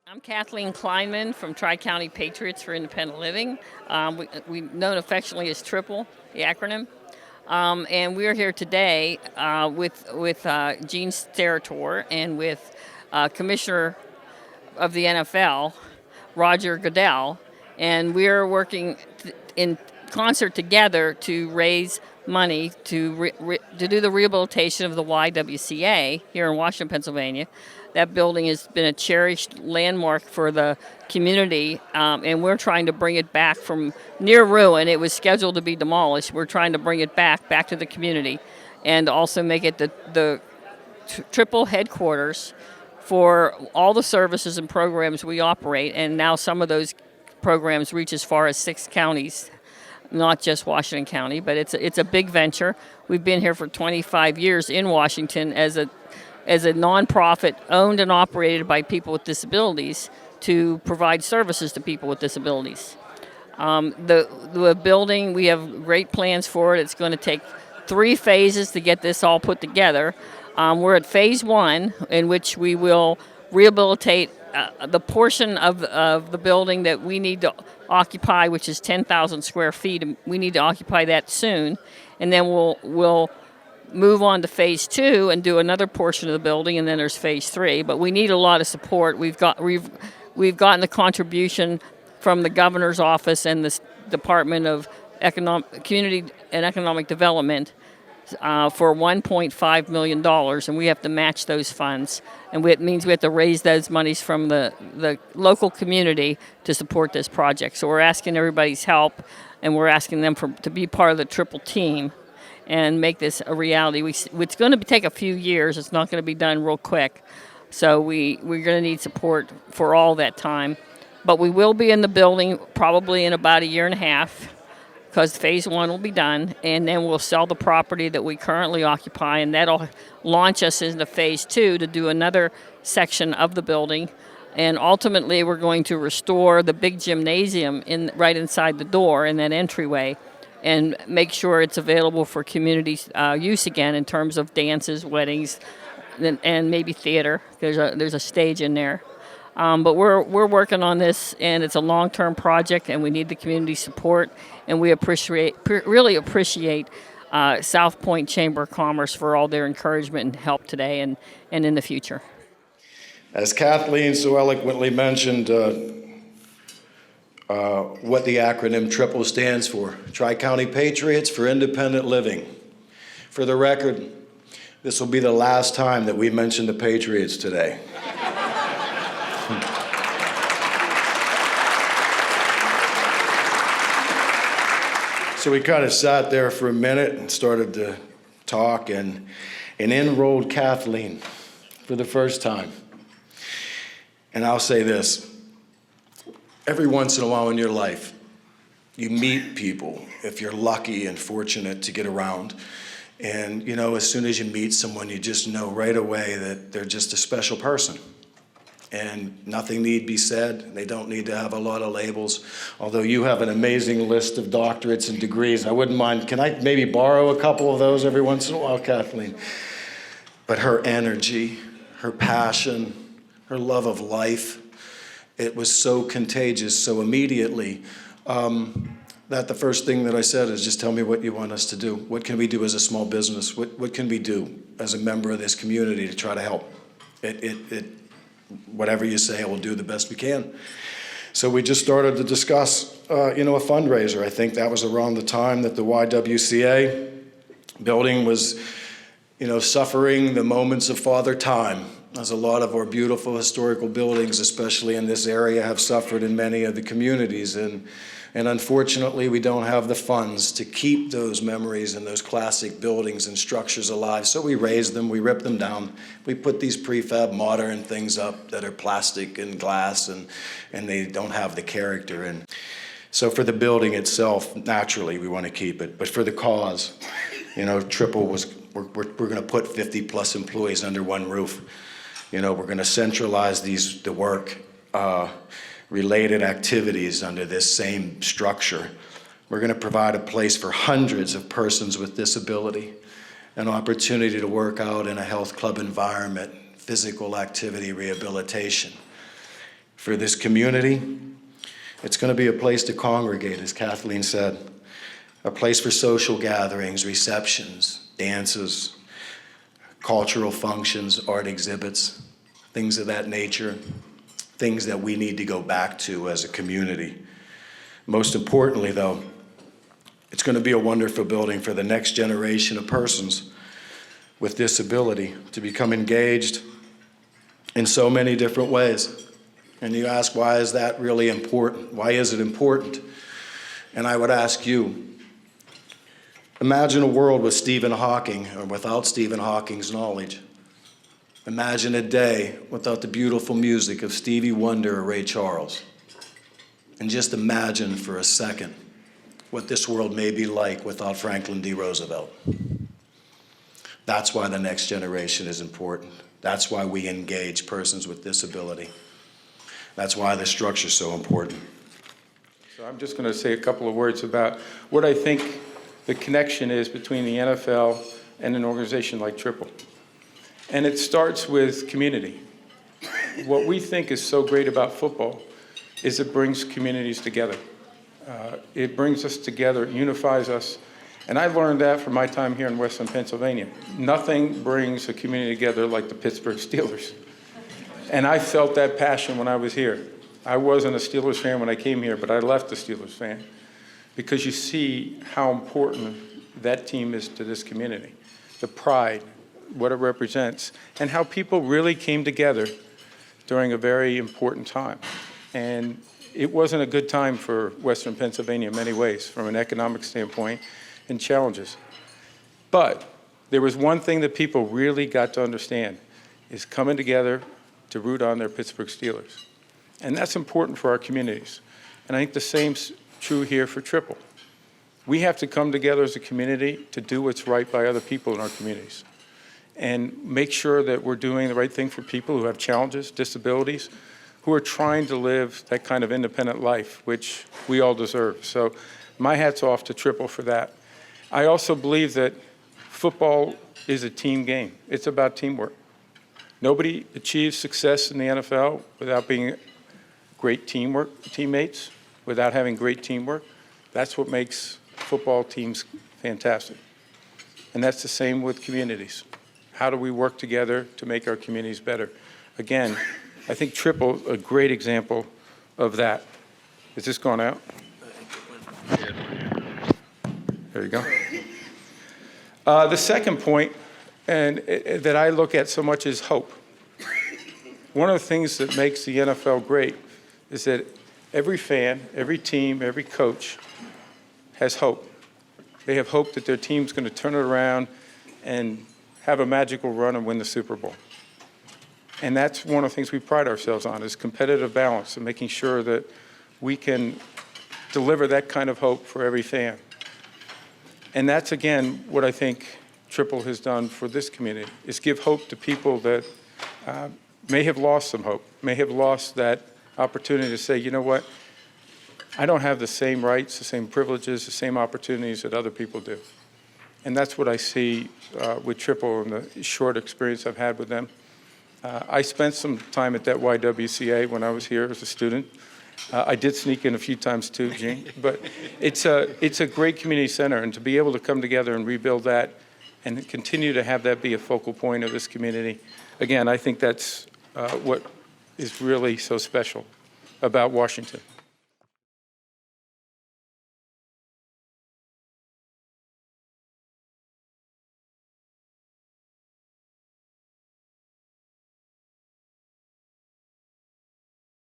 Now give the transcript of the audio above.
I'm Kathleen Kleinman from Tri-County Patriots for Independent Living. We known affectionately as TRIPIL, the acronym. And we're here today with Gene Steratore and with Commissioner of the NFL, Roger Goodell, and we're working in concert together to raise money to do the rehabilitation of the YWCA here in Washington, Pennsylvania. That building has been a cherished landmark for the community, and we're trying to bring it back from near ruin. It was scheduled to be demolished. We're trying to bring it back to the community, and also make it the TRIPIL headquarters for all the services and programs we operate. And now some of those programs reach as far as 6 counties, not just Washington County, but it's a big venture. We've been here for 25 years in Washington as a nonprofit owned and operated by people with disabilities to provide services to people with disabilities. The building, we have great plans for it. It's going to take 3 phases to get this all put together. We're at phase 1, in which we will rehabilitate the portion of the building that we need to occupy, which is 10,000 square feet. We need to occupy that soon, and then we'll move on to phase 2 and do another portion of the building, and then there's phase 3. But we need a lot of support. We've gotten the contribution from the governor's office and the Department of Community and Economic Development for $1.5 million, and we have to match those funds. And it means we have to raise those monies from the local community to support this project. So we're asking everybody's help, and we're asking them to be part of the TRIPIL team and make this a reality. It's going to take a few years. It's not going to be done real quick. So we're going to need support for all that time. But we will be in the building probably in about 1.5 years, because phase 1 will be done, and then we'll sell the property that we currently occupy, and that'll launch us into phase 2 to do another section of the building. And ultimately, we're going to restore the big gymnasium right inside the door in that entryway, and make sure it's available for community use again in terms of dances, weddings, and maybe theater. There's a stage in there. But we're working on this, and it's a long-term project, and we need the community support. And we really appreciate South Point Chamber of Commerce for all their encouragement and help today and in the future. As Kathleen so eloquently mentioned, what the acronym TRIPIL stands for: Tri-County Patriots for Independent Living. For the record, this will be the last time that we mention the Patriots today. So we kind of sat there for a minute and started to talk, and in rolled Kathleen for the first time. And I'll say this: every once in a while in your life, you meet people, if you're lucky and fortunate to get around. And, you know, as soon as you meet someone, you just know right away that they're just a special person. And nothing need be said. They don't need to have a lot of labels. Although you have an amazing list of doctorates and degrees. I wouldn't mind. Can I maybe borrow a couple of those every once in a while, Kathleen? But her energy, her passion, her love of life, it was so contagious, so immediately, that the first thing that I said is, just tell me what you want us to do. What can we do as a small business? What can we do as a member of this community to try to help? Whatever you say, we'll do the best we can. So we just started to discuss, a fundraiser. I think that was around the time that the YWCA building was, suffering the moments of Father Time, as a lot of our beautiful historical buildings, especially in this area, have suffered in many of the communities. And unfortunately, we don't have the funds to keep those memories and those classic buildings and structures alive. So we raise them, we rip them down, we put these prefab modern things up that are plastic and glass, and they don't have the character. And so for the building itself, naturally, we want to keep it. But for the cause, TRIPIL we're going to put 50 plus employees under one roof. We're going to centralize the work, related activities under this same structure. We're going to provide a place for hundreds of persons with disability, an opportunity to work out in a health club environment, physical activity rehabilitation. for this community. It's going to be a place to congregate, as Kathleen said, a place for social gatherings, receptions, dances, cultural functions, art exhibits, things of that nature, things that we need to go back to as a community. Most importantly, though, it's going to be a wonderful building for the next generation of persons with disability to become engaged in so many different ways. And you ask, why is that really important? Why is it important? And I would ask you, imagine a world with Stephen Hawking or without Stephen Hawking's knowledge. Imagine a day without the beautiful music of Stevie Wonder or Ray Charles. And just imagine for a second what this world may be like without Franklin D. Roosevelt. That's why the next generation is important. That's why we engage persons with disability. That's why the structure is so important. So I'm just going to say a couple of words about what I think the connection is between the NFL and an organization like TRIPIL. And it starts with community. What we think is so great about football is it brings communities together. It brings us together, it unifies us. And I learned that from my time here in Western Pennsylvania. Nothing brings a community together like the Pittsburgh Steelers. And I felt that passion when I was here. I wasn't a Steelers fan when I came here, but I left a Steelers fan because you see how important that team is to this community, the pride, what it represents, and how people really came together during a very important time. And it wasn't a good time for Western Pennsylvania in many ways, from an economic standpoint and challenges. But there was one thing that people really got to understand, is coming together to root on their Pittsburgh Steelers. And that's important for our communities. And I think the same's true here for TRIPIL. We have to come together as a community to do what's right by other people in our communities and make sure that we're doing the right thing for people who have challenges, disabilities, who are trying to live that kind of independent life, which we all deserve. So my hat's off to TRIPIL for that. I also believe that football is a team game. It's about teamwork. Nobody achieves success in the NFL without being great teammates, without having great teamwork. That's what makes football teams fantastic. And that's the same with communities. How do we work together to make our communities better? Again, I think TRIPIL is a great example of that. Is this going out? There you go. The second point, and that I look at so much, is hope. One of the things that makes the NFL great is that every fan, every team, every coach has hope. They have hope that their team's going to turn it around and have a magical run and win the Super Bowl. And that's one of the things we pride ourselves on, is competitive balance and making sure that we can deliver that kind of hope for every fan. And that's, again, what I think TRIPIL has done for this community, is give hope to people that may have lost some hope, may have lost that opportunity to say, you know what, I don't have the same rights, the same privileges, the same opportunities that other people do. And that's what I see with TRIPIL and the short experience I've had with them. I spent some time at that YWCA when I was here as a student. I did sneak in a few times too, Gene. But it's a great community center, and to be able to come together and rebuild that and continue to have that be a focal point of this community, again, I think that's what is really so special about Washington.